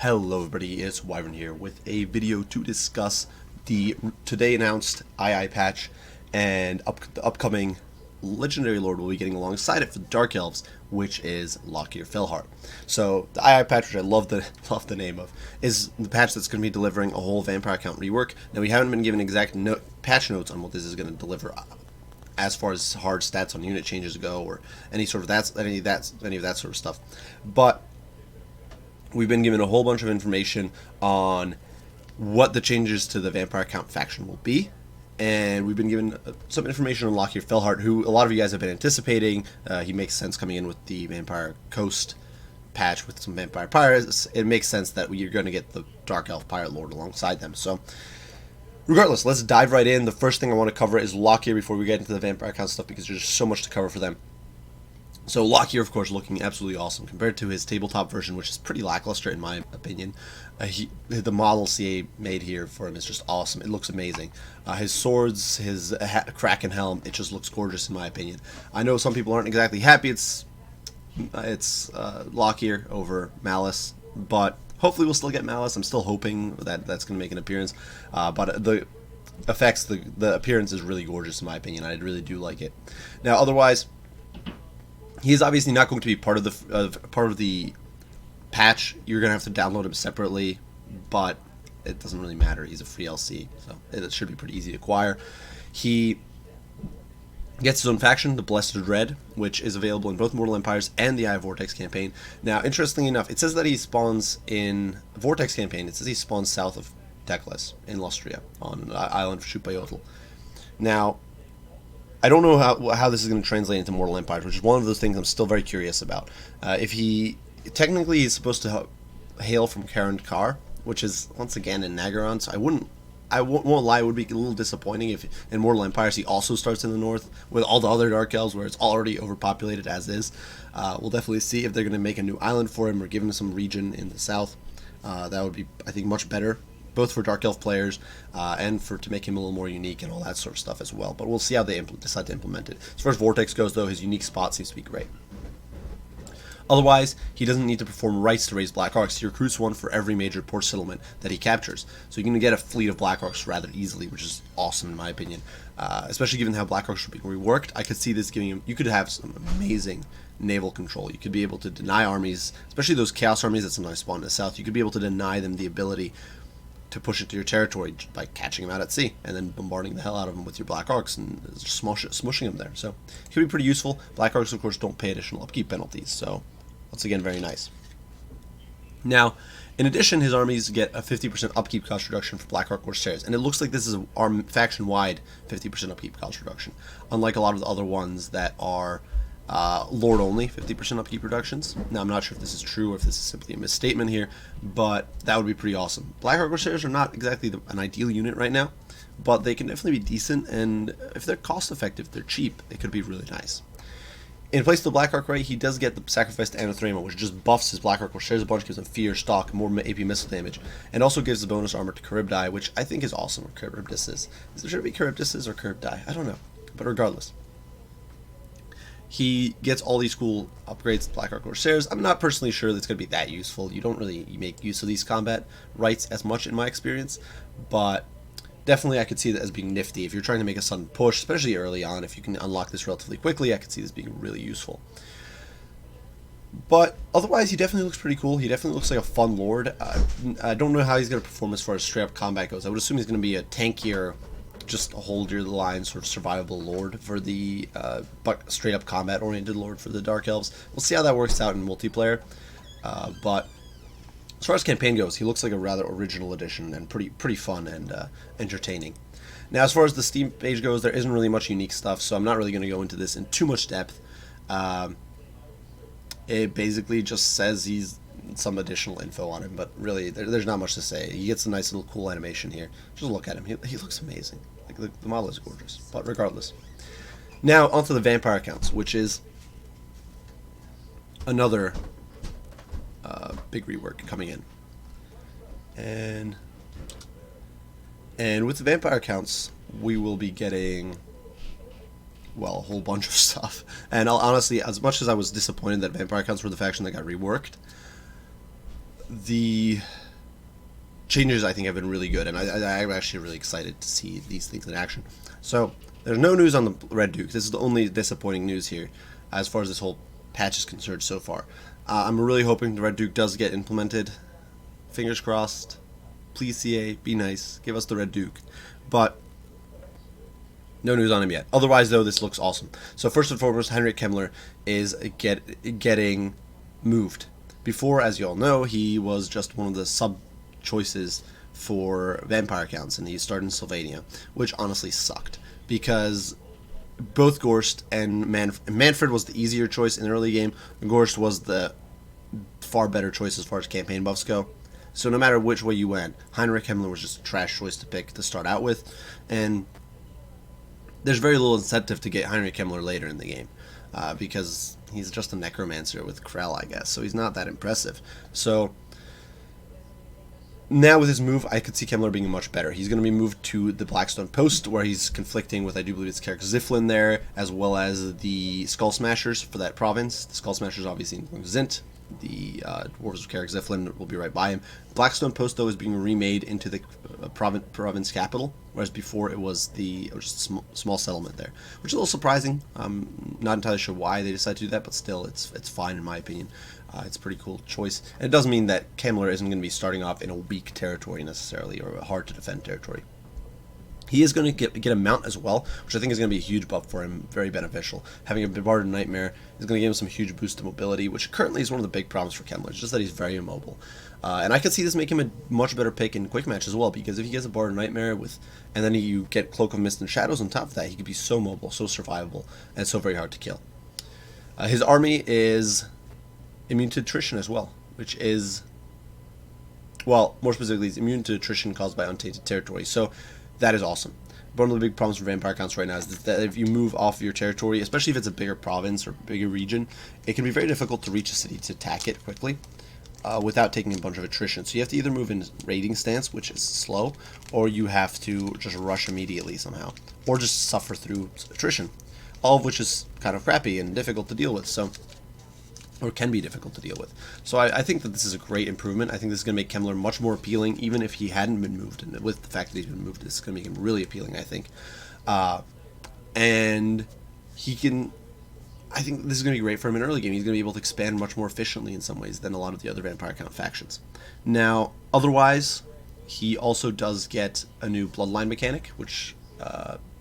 Hello everybody, it's Wyvern here with a video to discuss the today announced II patch and the upcoming legendary lord we'll be getting alongside it for the Dark Elves, which is Lokhir. So the II patch, which I love the name of, is the patch that's going to be delivering a whole vampire count rework. Now we haven't been given exact patch notes on what this is going to deliver as far as hard stats on unit changes go, or any of that sort of stuff, but we've been given a whole bunch of information on what the changes to the vampire count faction will be, and we've been given some information on Lokhir, who a lot of you guys have been anticipating. He makes sense coming in with the Vampire Coast patch with some vampire pirates. It makes sense that you're going to get the Dark Elf Pirate Lord alongside them. So regardless, let's dive right in. The first thing I want to cover is Lokhir before we get into the vampire count stuff, because there's just so much to cover for them. So Lokhir, of course, looking absolutely awesome compared to his tabletop version, which is pretty lackluster in my opinion. The model CA made here for him is just awesome. It looks amazing. His swords, his Kraken helm, it just looks gorgeous in my opinion. I know some people aren't exactly happy it's Lokhir over Malice, but hopefully we'll still get Malice. I'm still hoping that that's going to make an appearance. But the effects, the appearance is really gorgeous in my opinion. I really do like it. Now, otherwise, he is obviously not going to be part of the patch. You're going to have to download him separately, but it doesn't really matter. He's a free LC, so it should be pretty easy to acquire. He gets his own faction, the Blessed Dread, which is available in both Mortal Empires and the Eye of Vortex campaign. Now, interestingly enough, it says that he spawns in Vortex campaign. It says he spawns south of Teclis in Lustria on the island of Shupayotl. Now, I don't know how this is going to translate into Mortal Empires, which is one of those things I'm still very curious about. If he technically he's supposed to hail from Karen Kar, which is once again in Nagaron, so I won't lie, it would be a little disappointing if in Mortal Empires he also starts in the north with all the other Dark Elves, where it's already overpopulated as is. We'll definitely see if they're going to make a new island for him or give him some region in the south. That would be, I think, much better, both for Dark Elf players and to make him a little more unique and all that sort of stuff as well. But we'll see how they decide to implement it. As far as Vortex goes, though, his unique spot seems to be great. Otherwise, he doesn't need to perform rites to raise Black Orcs. He recruits one for every major port settlement that he captures. So you can get a fleet of Black Orcs rather easily, which is awesome in my opinion. Especially given how Black Orcs are being reworked, I could see this giving him, you could have some amazing naval control. You could be able to deny armies, especially those Chaos armies that sometimes spawn in the south, you could be able to deny them the ability to push into your territory by catching them out at sea and then bombarding the hell out of them with your Black Orcs and just smushing them there. So it could be pretty useful. Black Orcs, of course, don't pay additional upkeep penalties, so once again, very nice. Now, in addition, his armies get a 50% upkeep cost reduction for Black Orc Corsairs, and it looks like this is a faction-wide 50% upkeep cost reduction, unlike a lot of the other ones that are Lord-only 50% upkeep reductions. Now, I'm not sure if this is true or if this is simply a misstatement here, but that would be pretty awesome. Black Orc Corsairs are not exactly an ideal unit right now, but they can definitely be decent, and if they're cost-effective, they're cheap, it could be really nice. In place of the Black Orc Ray, he does get the Sacrifice to Anathrema, which just buffs his Black Orc Corsairs a bunch, gives him fear, stock, more AP missile damage, and also gives the bonus armor to Charybdii, which I think is awesome, or Charybdis. Should it be Charybdis or Charybdii? I don't know, but regardless. He gets all these cool upgrades to Black Orc Corsairs. I'm not personally sure that's going to be that useful. You don't really make use of these combat rights as much in my experience, but definitely I could see that as being nifty. If you're trying to make a sudden push, especially early on, if you can unlock this relatively quickly, I could see this being really useful. But otherwise, he definitely looks pretty cool. He definitely looks like a fun lord. I don't know how he's going to perform as far as straight up combat goes. I would assume he's going to be a tankier, just a hold your line sort of survivable lord for the straight up combat oriented lord for the Dark Elves. We'll see how that works out in multiplayer. But as far as campaign goes, he looks like a rather original addition and pretty fun and entertaining. Now, as far as the Steam page goes, there isn't really much unique stuff, so I'm not really going to go into this in too much depth. It basically just says he's some additional info on him, but really there's not much to say. He gets a nice little cool animation here. Just look at him. He looks amazing. Like the model is gorgeous. But regardless. Now, onto the vampire accounts, which is another big rework coming in. And with the vampire accounts, we will be getting, well, a whole bunch of stuff. And honestly, as much as I was disappointed that vampire accounts were the faction that got reworked, the changes, I think, have been really good, and I'm actually really excited to see these things in action. So there's no news on the Red Duke. This is the only disappointing news here as far as this whole patch is concerned so far. I'm really hoping the Red Duke does get implemented. Fingers crossed. Please, CA, be nice. Give us the Red Duke. But no news on him yet. Otherwise, though, this looks awesome. So first and foremost, Heinrich Kemmler is getting moved. Before, as you all know, he was just one of the sub-choices for vampire counts, and he started in Sylvania, which honestly sucked, because both Gorst and Manfred was the easier choice in the early game. Gorst was the far better choice as far as campaign buffs go. So no matter which way you went, Heinrich Kemmler was just a trash choice to pick to start out with, and there's very little incentive to get Heinrich Kemmler later in the game, because he's just a necromancer with Krell, I guess, so he's not that impressive. So now with his move, I could see Kemmler being much better. He's going to be moved to the Blackstone Post, where he's conflicting with, I do believe it's Carrick Ziflin there, as well as the Skull Smashers for that province. The Skull Smashers obviously in Zint. The Dwarves of Carrick Ziflin will be right by him. Blackstone Post, though, is being remade into the province capital, whereas before it was just a small settlement there, which is a little surprising. I'm not entirely sure why they decided to do that, but still, it's fine in my opinion. It's a pretty cool choice, and it doesn't mean that Kemmler isn't going to be starting off in a weak territory necessarily, or a hard to defend territory. He is going to get a mount as well, which I think is going to be a huge buff for him, very beneficial. Having a Barbarian Nightmare is going to give him some huge boost to mobility, which currently is one of the big problems for Kemmler. It's just that he's very immobile. And I could see this make him a much better pick in quick match as well, because if he gets a Barbarian Nightmare and then you get Cloak of Mist and Shadows on top of that, he could be so mobile, so survivable, and so very hard to kill. His army is immune to attrition as well, which is, well, more specifically, it's immune to attrition caused by untainted territory. So that is awesome. One of the big problems for vampire counts right now is that if you move off your territory, especially if it's a bigger province or bigger region, it can be very difficult to reach a city to attack it quickly without taking a bunch of attrition. So you have to either move in raiding stance, which is slow, or you have to just rush immediately somehow, or just suffer through attrition, all of which is kind of crappy and difficult to deal with. Or can be difficult to deal with. So I think that this is a great improvement. I think this is going to make Kemmler much more appealing, even if he hadn't been moved. And with the fact that he's been moved, this is going to make him really appealing, I think. And he can, I think this is going to be great for him in early game. He's going to be able to expand much more efficiently in some ways than a lot of the other vampire count factions. Now, otherwise, he also does get a new bloodline mechanic, which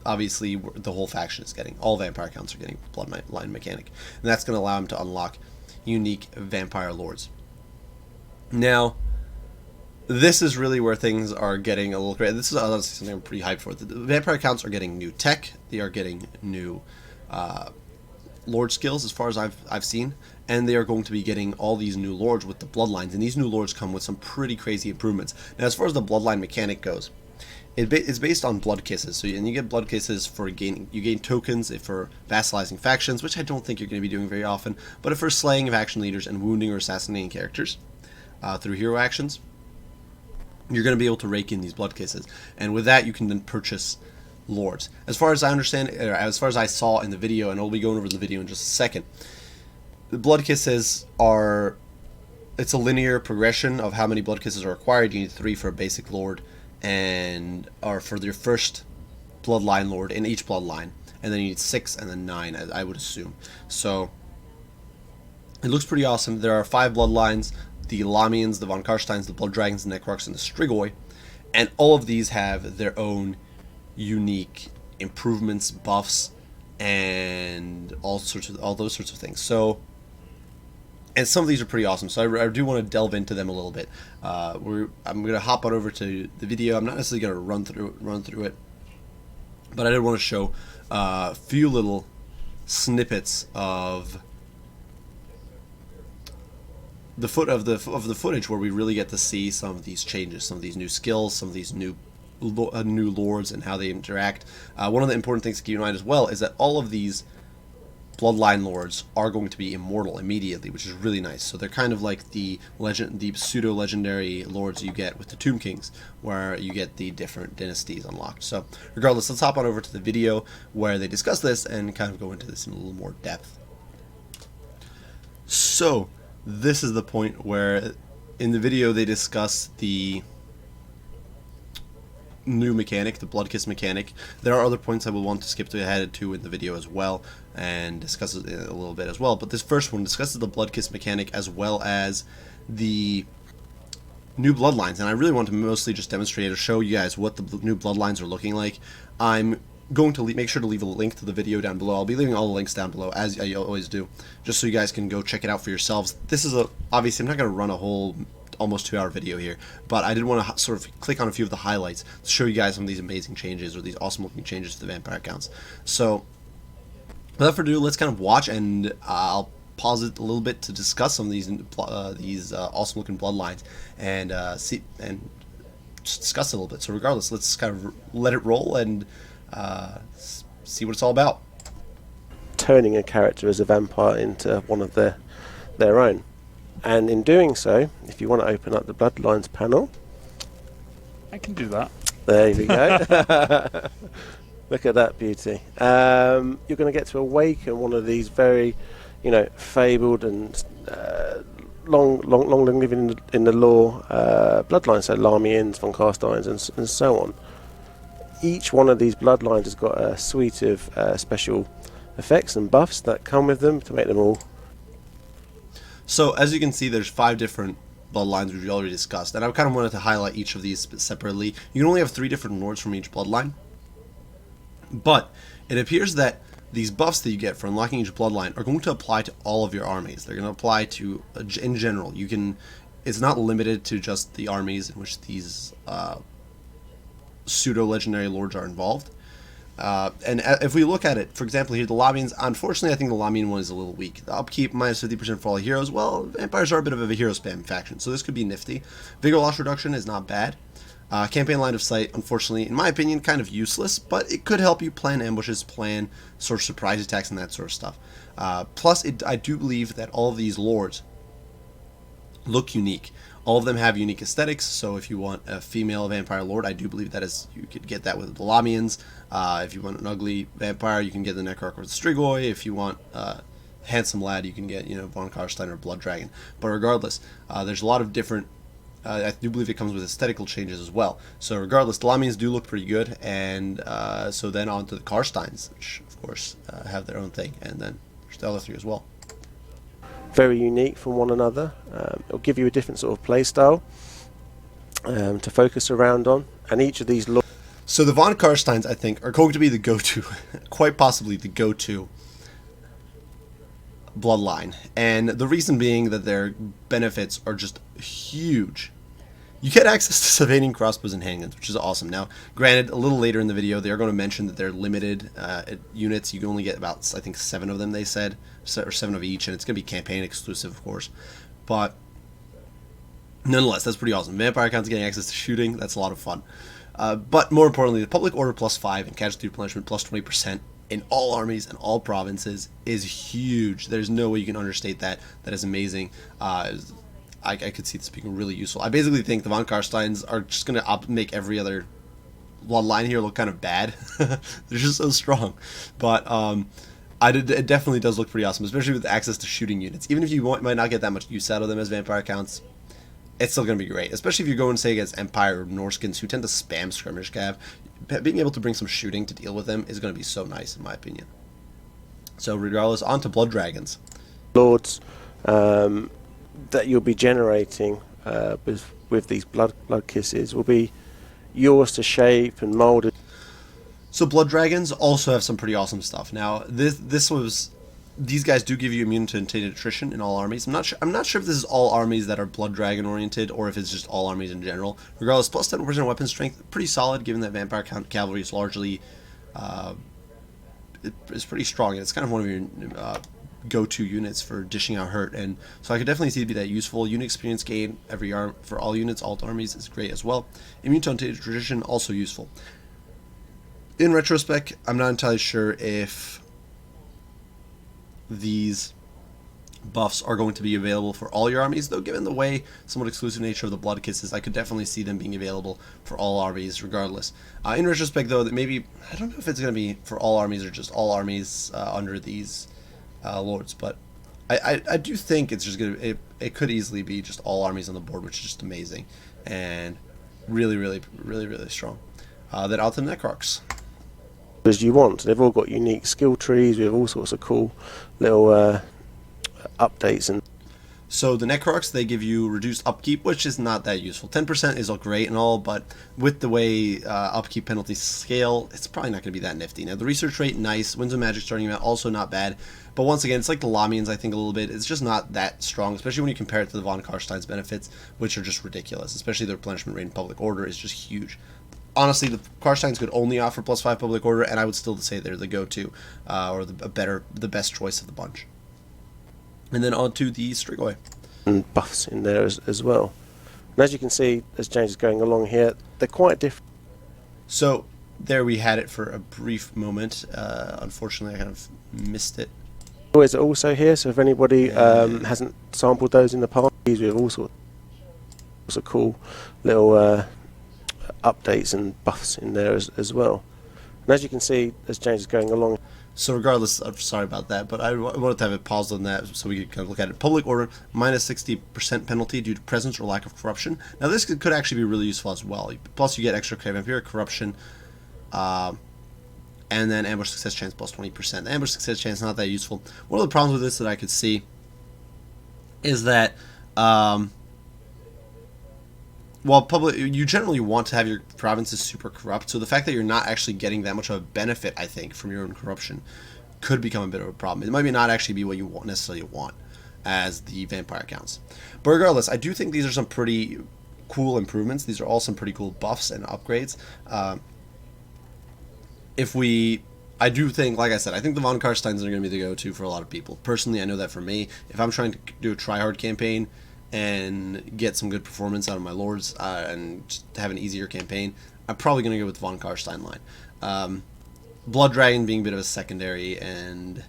obviously the whole faction is getting. All vampire counts are getting bloodline mechanic. And that's going to allow him to unlock unique vampire lords. Now, this is really where things are getting a little great. This is honestly something I'm pretty hyped for. The vampire counts are getting new tech. They are getting new lord skills, as far as I've seen, and they are going to be getting all these new lords with the bloodlines. And these new lords come with some pretty crazy improvements. Now, as far as the bloodline mechanic goes, it's based on blood kisses. So you get blood kisses for you gain tokens for vassalizing factions, which I don't think you're going to be doing very often, but for slaying faction leaders and wounding or assassinating characters through hero actions, you're going to be able to rake in these blood kisses, and with that you can then purchase lords. As far as I understand, or as far as I saw in the video, and I'll be going over the video in just a second, the blood kisses are, it's a linear progression of how many blood kisses are acquired. You need 3 for a basic lord, and or for your first bloodline lord in each bloodline, and then you need 6 and then 9, I would assume. So it looks pretty awesome. There are 5 bloodlines: the Lamians, the Von Karsteins, the Blood Dragons, the Necrocs, and the Strigoi, and all of these have their own unique improvements, buffs, and all those sorts of things. So, and some of these are pretty awesome, so I do want to delve into them a little bit. I'm going to hop on over to the video. I'm not necessarily going to run through it, but I did want to show a few little snippets of the footage where we really get to see some of these changes, some of these new skills, some of these new lords and how they interact. One of the important things to keep in mind as well is that all of these bloodline lords are going to be immortal immediately, which is really nice. So they're kind of like the pseudo-legendary lords you get with the Tomb Kings, where you get the different dynasties unlocked. So regardless, let's hop on over to the video where they discuss this and kind of go into this in a little more depth. So this is the point where in the video they discuss the new mechanic, the Blood Kiss mechanic. There are other points I will want to skip ahead to in the video as well and discuss it a little bit as well, but this first one discusses the Blood Kiss mechanic as well as the new Bloodlines, and I really want to mostly just demonstrate or show you guys what the new Bloodlines are looking like. I'm going to make sure to leave a link to the video down below. I'll be leaving all the links down below, as I always do, just so you guys can go check it out for yourselves. This is obviously I'm not going to run a whole almost 2-hour video here, but I did want to sort of click on a few of the highlights to show you guys some of these amazing changes or these awesome looking changes to the vampire accounts. So without further ado, let's kind of watch, and I'll pause it a little bit to discuss some of these awesome looking bloodlines and see and just discuss it a little bit. So regardless, let's kind of let it roll and see what it's all about. Turning a character as a vampire into one of their own, and in doing so, if you want to open up the Bloodlines panel, I can do that. there we go. Look at that beauty. You're going to get to awaken one of these very, fabled and long living in the lore bloodlines, so Larmians, von Carsteins, and so on. Each one of these bloodlines has got a suite of special effects and buffs that come with them to make them all. So as you can see, there's 5 different bloodlines which we already discussed, and I kind of wanted to highlight each of these separately. You can only have 3 different lords from each bloodline, but it appears that these buffs that you get for unlocking each bloodline are going to apply to all of your armies. They're going to apply to, in general, it's not limited to just the armies in which these pseudo-legendary lords are involved. And if we look at it, for example, here, the Lamians, unfortunately, I think the Lamian one is a little weak. The upkeep, minus 50% for all heroes, well, vampires are a bit of a hero spam faction, so this could be nifty. Vigor loss reduction is not bad. Campaign line of sight, unfortunately, in my opinion, kind of useless, but it could help you plan ambushes, plan sort of surprise attacks, and that sort of stuff. Plus, I do believe that all of these lords look unique. All of them have unique aesthetics, so if you want a female vampire lord, I do believe that you could get that with the Lamians. If you want an ugly vampire, you can get the Necrarch or the Strigoi. If you want a handsome lad, you can get, von Karstein or Blood Dragon. But regardless, there's a lot of different, I do believe it comes with aesthetical changes as well. So regardless, the Lamians do look pretty good, and so then on to the Karsteins, which of course have their own thing, and then there's the other 3 as well. Very unique from one another. It'll give you a different sort of play style to focus around on, and each of these So the von Karsteins, I think, are going to be the go-to, quite possibly the go-to bloodline, and the reason being that their benefits are just huge. You get access to Sylvanian crossbows and handguns, which is awesome. Now, granted, a little later in the video, they are going to mention that they're limited units. You can only get about, I think, 7 of them, they said, or 7 of each, and it's going to be campaign exclusive, of course. But nonetheless, that's pretty awesome. Vampire accounts getting access to shooting, that's a lot of fun. But more importantly, the public order +5 and casualty replenishment +20% in all armies and all provinces is huge. There's no way you can understate that. That is amazing. I could see this being really useful. I basically think the von Karsteins are just going to make every other bloodline here look kind of bad. They're just so strong. But it definitely does look pretty awesome, especially with access to shooting units. Even if you might not get that much use out of them as vampire accounts, it's still going to be great. Especially if you're going, say, against Empire or Norskins, who tend to spam skirmish cav. Being able to bring some shooting to deal with them is going to be so nice, in my opinion. So regardless, on to Blood Dragons. lords that you'll be generating with these blood kisses will be yours to shape and mold. So Blood Dragons also have some pretty awesome stuff. Now these guys do give you immune to tainted attrition in all armies. I'm not sure if this is all armies that are Blood Dragon oriented or if it's just all armies in general. Regardless, plus 10% weapon strength, pretty solid given that vampire cavalry is largely it's pretty strong, and it's kind of one of your go-to units for dishing out hurt, and so I could definitely see it be that useful. Unit experience gain every arm for all units, all armies is great as well. Immune to untainted tradition also useful. In retrospect, I'm not entirely sure if these buffs are going to be available for all your armies, though given the way somewhat exclusive nature of the Blood Kisses, I could definitely see them being available for all armies regardless. In retrospect, though, that maybe, I don't know if it's going to be for all armies or just all armies under these lords, but I do think it's just gonna it could easily be just all armies on the board, which is just amazing and really strong. Then out to the Necrocs. As you want. They've all got unique skill trees with all sorts of cool little updates and. So the Necrocs, they give you reduced upkeep, which is not that useful. 10% is all great and all, but with the way upkeep penalties scale, it's probably not going to be that nifty. Now the research rate, nice. Winds of Magic starting out, also not bad. But once again, it's like the Lamians, I think, a little bit. It's just not that strong, especially when you compare it to the von Karstein's benefits, which are just ridiculous. Especially the replenishment rate in Public Order is just huge. Honestly, the Karsteins could only offer +5 Public Order, and I would still say they're the go-to, or the best choice of the bunch. And then on to the Strigoi. And buffs in there as well. And as you can see, as James is going along here, they're quite different. So there we had it for a brief moment. Unfortunately, I kind of missed it. Is also here, so if anybody hasn't sampled those in the past, these with all sorts of cool little updates and buffs in there as well. And as you can see, as James is going along. So regardless, I'm sorry about that, but I wanted to have it paused on that so we could kind of look at it. Public Order, minus 60% penalty due to presence or lack of corruption. Now this could actually be really useful as well. Plus you get extra Vampiric Corruption, and then Ambush Success Chance plus 20%. The Ambush Success Chance is not that useful. One of the problems with this that I could see is that well, you generally want to have your provinces super corrupt, so the fact that you're not actually getting that much of a benefit, I think, from your own corruption could become a bit of a problem. It might not actually be what you necessarily want as the vampire counts. But regardless, I do think these are some pretty cool improvements. These are all some pretty cool buffs and upgrades. I do think, like I said, I think the von Karsteins are going to be the go-to for a lot of people. Personally, I know that for me, if I'm trying to do a try-hard campaign and get some good performance out of my lords and just have an easier campaign, I'm probably going to go with the von Karstein line. Blood Dragon being a bit of a secondary, and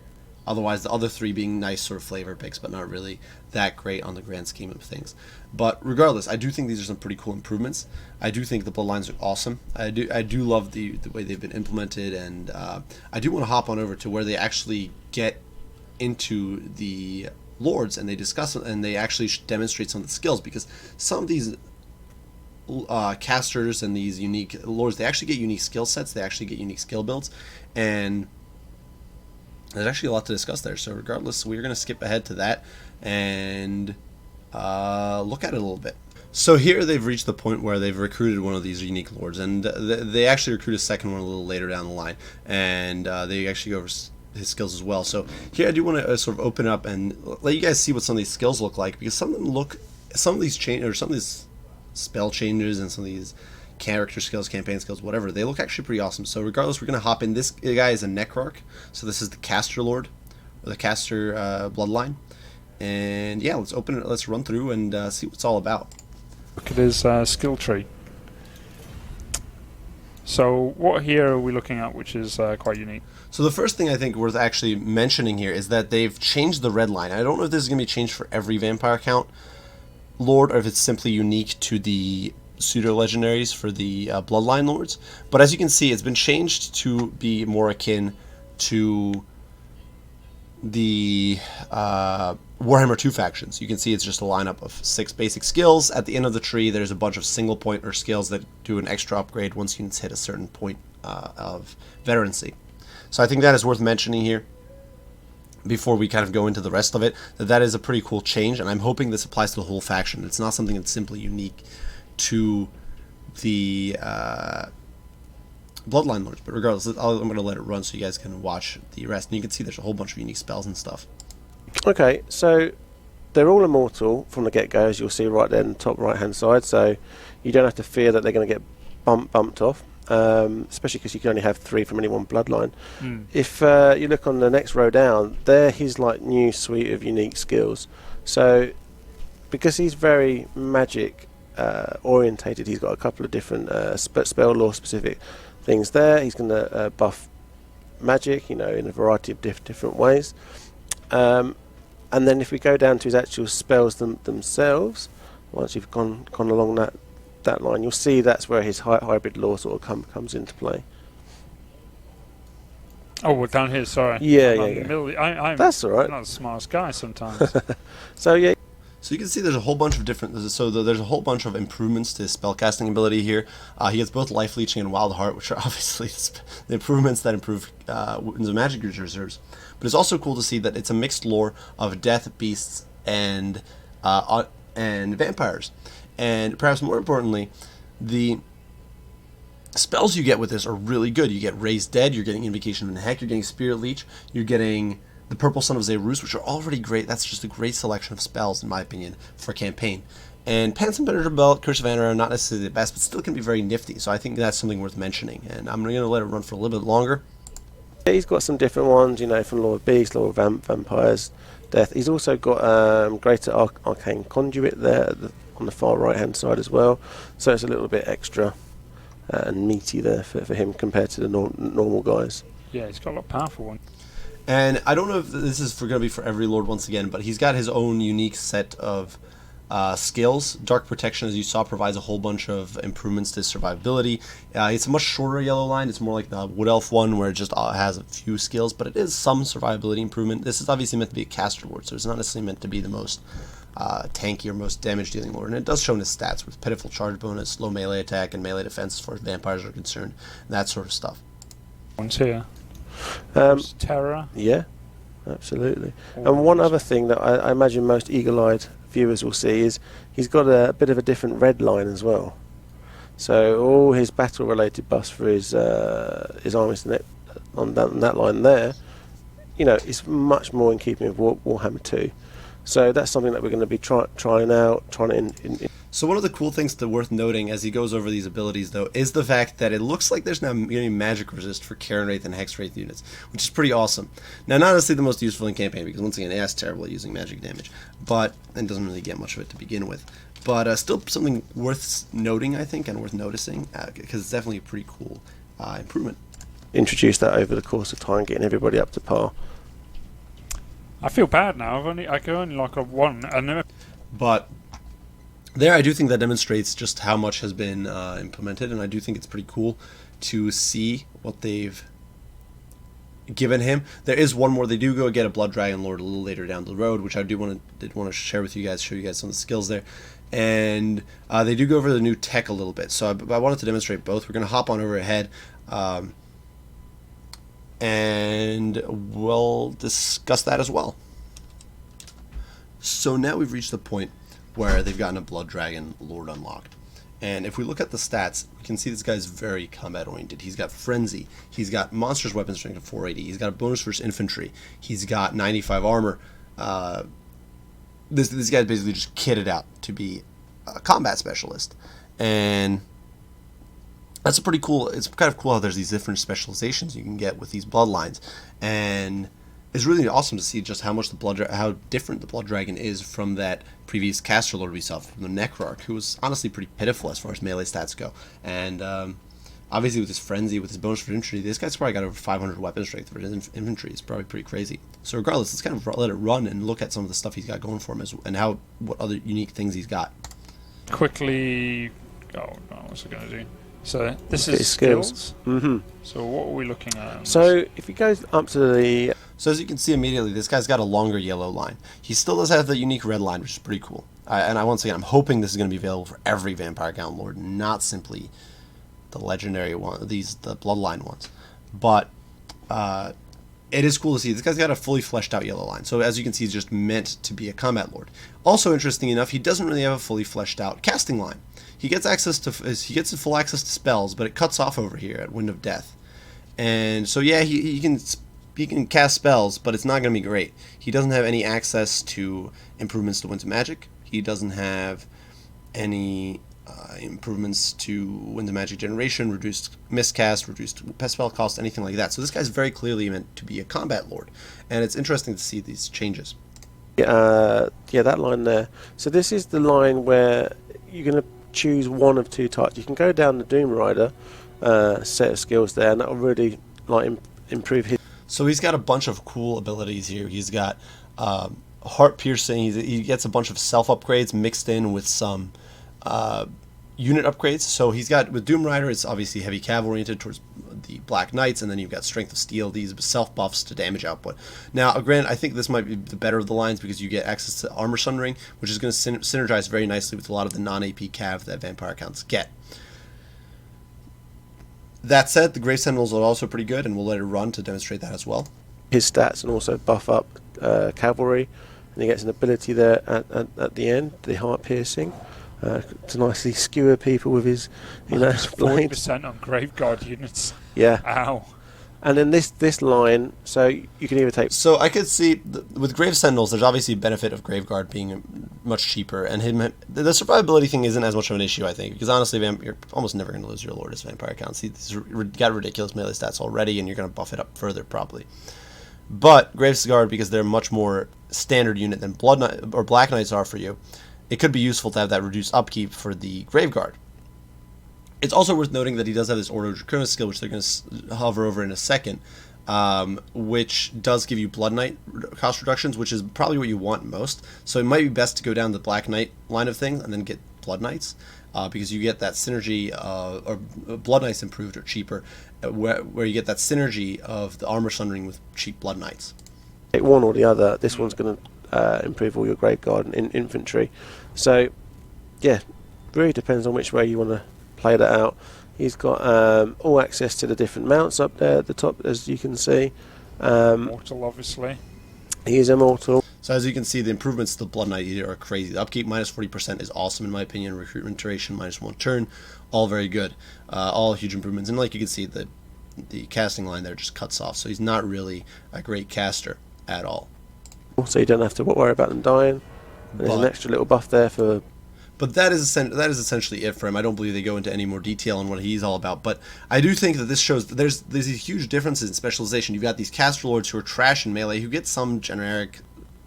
otherwise the other three being nice sort of flavor picks, but not really that great on the grand scheme of things. But regardless, I do think these are some pretty cool improvements. I do think the Bloodlines are awesome. I do love the way they've been implemented, and I do want to hop on over to where they actually get into the lords and they discuss it and they actually demonstrate some of the skills, because some of these casters and these unique lords, they actually get unique skill sets, they actually get unique skill builds, and there's actually a lot to discuss there. So regardless, we're going to skip ahead to that and look at it a little bit. So here they've reached the point where they've recruited one of these unique lords, and they actually recruit a second one a little later down the line, and they actually go over his skills as well. So here I do want to sort of open up and let you guys see what some of these skills look like, because some of these spell changes and some of these character skills, campaign skills, whatever, they look actually pretty awesome. So regardless, we're going to hop in. This guy is a Necrarch, so this is the caster lord, or the caster bloodline, and yeah, let's open it, let's run through and see what it's all about. Look at his skill tree. So what here are we looking at which is quite unique? So the first thing I think worth actually mentioning here is that they've changed the red line. I don't know if this is going to be changed for every vampire count lord or if it's simply unique to the pseudo-legendaries for the bloodline lords. But as you can see, it's been changed to be more akin to the Warhammer 2 factions. You can see it's just a lineup of 6 basic skills. At the end of the tree, there's a bunch of single point or skills that do an extra upgrade once units hit a certain point of veterancy. So I think that is worth mentioning here before we kind of go into the rest of it, that is a pretty cool change, and I'm hoping this applies to the whole faction. It's not something that's simply unique to the Bloodline Lords, but regardless, I'm going to let it run so you guys can watch the rest, and you can see there's a whole bunch of unique spells and stuff. Okay, so they're all immortal from the get-go, as you'll see right there in the top right-hand side, so you don't have to fear that they're going to get bumped off. Especially because you can only have 3 from any one bloodline. If you look on the next row down, they're his like new suite of unique skills. So because he's very magic orientated, he's got a couple of different spell lore specific things there. He's going to buff magic, in a variety of different ways. And then if we go down to his actual spells themselves, once you've gone along that line, you'll see that's where his hybrid lore sort of comes into play. Oh, we're down here. Sorry. Yeah, I'm That's all right. not the smartest guy sometimes. So yeah. So you can see there's a whole bunch of different. There's a whole bunch of improvements to his spellcasting ability here. He gets both Life Leeching and Wild Heart, which are obviously the improvements that improve Winds of Magic reserves. But it's also cool to see that it's a mixed lore of death, beasts, and vampires. And perhaps more importantly, the spells you get with this are really good. You get Raise Dead, you're getting Invocation of the Heck, you're getting Spirit Leech, you're getting the Purple Son of Zerus, which are already great. That's just a great selection of spells, in my opinion, for a campaign. And Pants and Penetrative Belt, Curse of Anna are not necessarily the best, but still can be very nifty. So I think that's something worth mentioning. And I'm going to let it run for a little bit longer. He's got some different ones, from Lord of Beasts, Lord of Vampires, Death. He's also got Greater Arcane Conduit there on the far right-hand side as well. So it's a little bit extra and meaty there for him compared to the normal guys. Yeah, he's got a lot of powerful ones. And I don't know if this is going to be for every Lord once again, but he's got his own unique set of skills. Dark Protection, as you saw, provides a whole bunch of improvements to survivability. It's a much shorter yellow line. It's more like the Wood Elf one, where it just has a few skills, but it is some survivability improvement. This is obviously meant to be a caster Lord, so it's not necessarily meant to be the most tanky or most damage-dealing Lord. And it does show in his stats with pitiful charge bonus, low melee attack, and melee defense as far as vampires are concerned, and that sort of stuff. Ones here. Terror. Yeah, absolutely. And one other thing that I imagine most eagle-eyed viewers will see is he's got a bit of a different red line as well. So all his battle-related buffs for his armies on that line there, is much more in keeping with Warhammer 2. So that's something that we're going to be trying out. So one of the cool things worth noting as he goes over these abilities, though, is the fact that it looks like there's now getting magic resist for Karen Wraith and Hex Wraith units, which is pretty awesome. Now, not necessarily the most useful in campaign, because once again, AI's terrible at using magic damage, and doesn't really get much of it to begin with. But still something worth noting, I think, and worth noticing, because it's definitely a pretty cool improvement. Introduce that over the course of time, getting everybody up to par. I feel bad now. I can only lock up one. But there, I do think that demonstrates just how much has been implemented, and I do think it's pretty cool to see what they've given him. There is one more. They do go get a Blood Dragon Lord a little later down the road, which I did want to share with you guys, show you guys some of the skills there. And they do go over the new tech a little bit. So I wanted to demonstrate both. We're going to hop on over ahead. And we'll discuss that as well. So now we've reached the point where they've gotten a Blood Dragon Lord unlocked. And if we look at the stats, we can see this guy's very combat oriented. He's got Frenzy, he's got Monster's Weapon Strength of 480, he's got a bonus versus infantry, he's got 95 armor. This guy's basically just kitted out to be a combat specialist. And that's a pretty cool. It's kind of cool how there's these different specializations you can get with these bloodlines, and it's really awesome to see just how much how different the Blood Dragon is from that previous caster lord we saw from the Necrarch, who was honestly pretty pitiful as far as melee stats go. And obviously with his frenzy, with his bonus for infantry, this guy's probably got over 500 weapon strength for his infantry. It's probably pretty crazy. So regardless, let's kind of let it run and look at some of the stuff he's got going for him and what other unique things he's got. Quickly, what's it going to do? So this is skills. Mm-hmm. So what are we looking at? So if you go up to the... So as you can see immediately, this guy's got a longer yellow line. He still does have the unique red line, which is pretty cool. Once again, I'm hoping this is going to be available for every Vampire Count Lord, not simply the legendary one, the Bloodline ones. But it is cool to see. This guy's got a fully fleshed out yellow line. So as you can see, he's just meant to be a Combat Lord. Also interesting enough, he doesn't really have a fully fleshed out casting line. He gets full access to spells, but it cuts off over here at Wind of Death. And so yeah, he can cast spells, but it's not going to be great. He doesn't have any access to improvements to Winds of Magic. He doesn't have any improvements to Winds of Magic generation, reduced miscast, reduced spell cost, anything like that. So this guy's very clearly meant to be a Combat Lord, and it's interesting to see these changes. Yeah, that line there. So this is the line where you're going to choose one of two types. You can go down the Doom Rider set of skills there, and that will really improve his. So he's got a bunch of cool abilities here. He's got heart piercing. He gets a bunch of self upgrades mixed in with some unit upgrades. So he's got with Doom Rider, it's obviously heavy cav oriented towards the Black Knights, and then you've got Strength of Steel, these self buffs to damage output. Now, granted, I think this might be the better of the lines because you get access to Armor Sundering, which is going to synergize very nicely with a lot of the non-AP cav that vampire accounts get. That said, the Grave Sentinels are also pretty good, and we'll let it run to demonstrate that as well. His stats and also buff up cavalry, and he gets an ability there at the end, the heart piercing, to nicely skewer people with his, blade. 40% on Graveguard units. Yeah. Ow. And then this line, so you can either take... So I could see, with Grave Sentinels, there's obviously a benefit of Graveguard being much cheaper, and the survivability thing isn't as much of an issue, I think, because honestly, you're almost never going to lose your Lord as vampire accounts. He's got ridiculous melee stats already, and you're going to buff it up further, probably. But Graveguard, because they're much more standard unit than Blood Knight or Black Knights are for you, it could be useful to have that reduced upkeep for the Graveguard. It's also worth noting that he does have this Ordo Draconis skill, which they're going to hover over in a second, which does give you Blood Knight cost reductions, which is probably what you want most. So it might be best to go down the Black Knight line of things and then get Blood Knights, because you get that synergy, or Blood Knights improved or cheaper, where you get that synergy of the Armor Sundering with cheap Blood Knights. Take one or the other. This one's going to improve all your Graveguard and infantry. So, yeah, really depends on which way you want to play that out. He's got all access to the different mounts up there at the top, as you can see. Immortal, obviously. He is immortal. So as you can see, the improvements to the Blood Knight are crazy. The upkeep minus 40% is awesome in my opinion. Recruitment duration minus 1 turn, all very good. All huge improvements. And like you can see, the casting line there just cuts off. So he's not really a great caster at all. So you don't have to worry about them dying. There's an extra little buff there for... But that is essentially it for him. I don't believe they go into any more detail on what he's all about. But I do think that this shows that there's these huge differences in specialization. You've got these caster lords who are trash in melee, who get some generic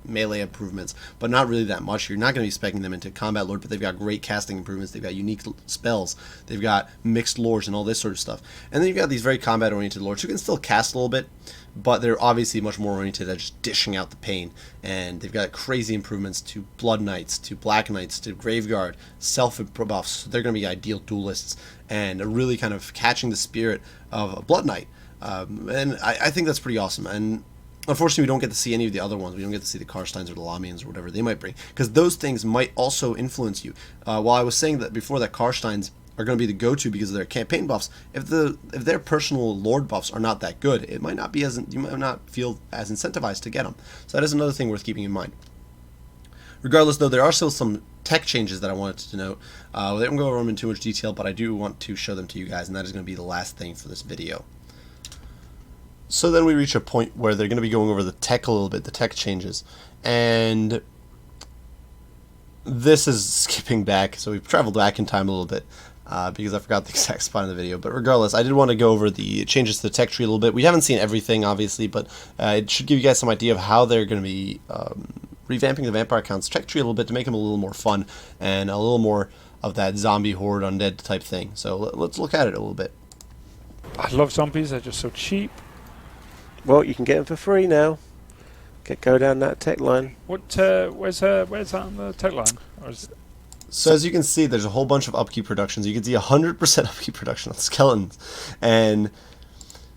melee improvements, but not really that much. You're not going to be speccing them into combat lord, but they've got great casting improvements. They've got unique spells. They've got mixed lores and all this sort of stuff. And then you've got these very combat-oriented lords who can still cast a little bit, but they're obviously much more oriented at just dishing out the pain. And they've got crazy improvements to Blood Knights, to Black Knights, to Graveguard, self-buffs. So they're going to be ideal duelists and really kind of catching the spirit of a Blood Knight. And I think that's pretty awesome. And unfortunately, we don't get to see any of the other ones. We don't get to see the Karsteins or the Lamians or whatever they might bring, because those things might also influence you. While I was saying that before, that Karsteins are going to be the go-to because of their campaign buffs, if their personal lord buffs are not that good, it might not be you might not feel as incentivized to get them. So that is another thing worth keeping in mind. Regardless, though, there are still some tech changes that I wanted to note. We didn't go over them in too much detail, but I do want to show them to you guys, and that is going to be the last thing for this video. So then we reach a point where they're going to be going over the tech a little bit, the tech changes. And this is skipping back, so we've traveled back in time a little bit because I forgot the exact spot in the video. But regardless, I did want to go over the changes to the tech tree a little bit. We haven't seen everything, obviously, but it should give you guys some idea of how they're going to be revamping the Vampire Count's tech tree a little bit to make them a little more fun and a little more of that zombie horde undead type thing. So let's look at it a little bit. I love zombies, they're just so cheap. Well, you can get them for free now. Go down that tech line. What? Where's that on the tech line? So as you can see, there's a whole bunch of upkeep reductions. You can see 100% upkeep reduction on skeletons, and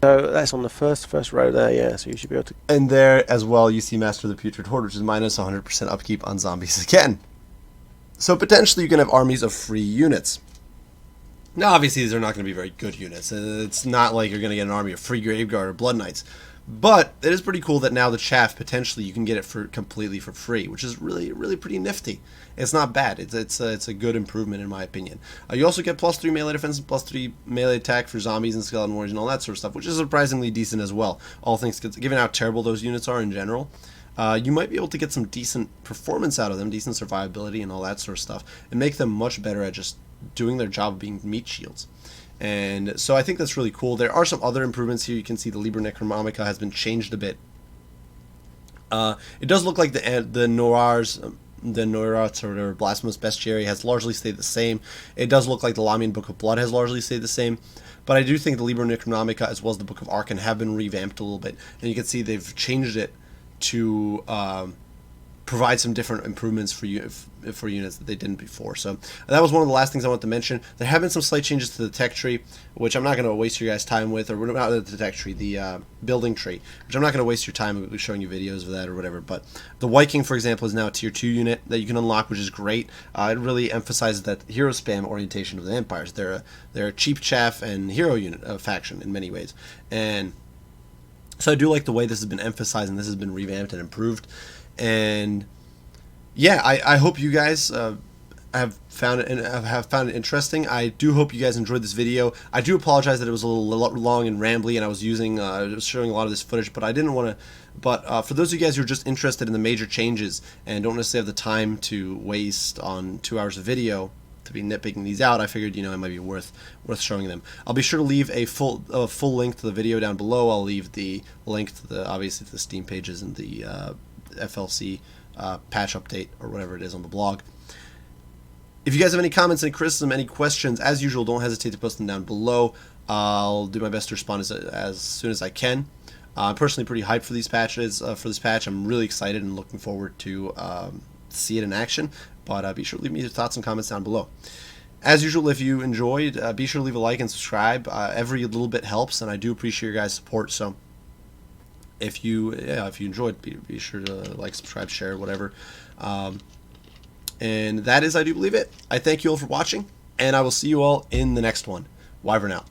so that's on the first row there. Yeah, so you should be able to. And there as well, you see Master of the Putrid Horde, which is minus 100% upkeep on zombies again. So potentially you can have armies of free units. Now, obviously, these are not going to be very good units. It's not like you're going to get an army of free Graveguard or Blood Knights. But it is pretty cool that now the chaff, potentially, you can get it completely for free, which is really, really pretty nifty. It's not bad. It's a good improvement, in my opinion. You also get plus 3 melee defense and plus 3 melee attack for zombies and skeleton warriors and all that sort of stuff, which is surprisingly decent as well. All things, given how terrible those units are in general, you might be able to get some decent performance out of them, decent survivability and all that sort of stuff, and make them much better at just doing their job of being meat shields. And so I think that's really cool. There are some other improvements here. You can see the Liber Necronomica has been changed a bit. It does look like the Noir's, the Noirats or Blasphemous Bestiary has largely stayed the same. It does look like the Lamian Book of Blood has largely stayed the same. But I do think the Liber Necronomica as well as the Book of Archon have been revamped a little bit. And you can see they've changed it to provide some different improvements for you for units that they didn't before. So that was one of the last things I want to mention. There have been some slight changes to the tech tree, which I'm not going to waste your guys' time with, or not the tech tree, the building tree, which I'm not going to waste your time with showing you videos of that or whatever. But the Viking, for example, is now a tier 2 unit that you can unlock, which is great. It really emphasizes that hero spam orientation of the empires. They're a cheap chaff and hero unit faction in many ways, and so I do like the way this has been emphasized and this has been revamped and improved. And yeah, I hope you guys have found it interesting. I do hope you guys enjoyed this video. I do apologize that it was a little long and rambly, and I was showing a lot of this footage, but I didn't want to. But for those of you guys who are just interested in the major changes and don't necessarily have the time to waste on 2 hours of video to be nitpicking these out, I figured, it might be worth showing them. I'll be sure to leave a full link to the video down below. I'll leave the link to obviously to the Steam pages and the FLC patch update or whatever it is on the blog. If you guys have any comments, any criticism, any questions, as usual, don't hesitate to post them down below. I'll do my best to respond as soon as I can. I'm personally pretty hyped for these patches. For this patch, I'm really excited and looking forward to see it in action. But be sure to leave me your thoughts and comments down below. As usual, if you enjoyed, be sure to leave a like and subscribe. Every little bit helps, and I do appreciate your guys' support. So if you enjoyed, be sure to like, subscribe, share, whatever. And that is, I do believe it. I thank you all for watching, and I will see you all in the next one. Wyvern out.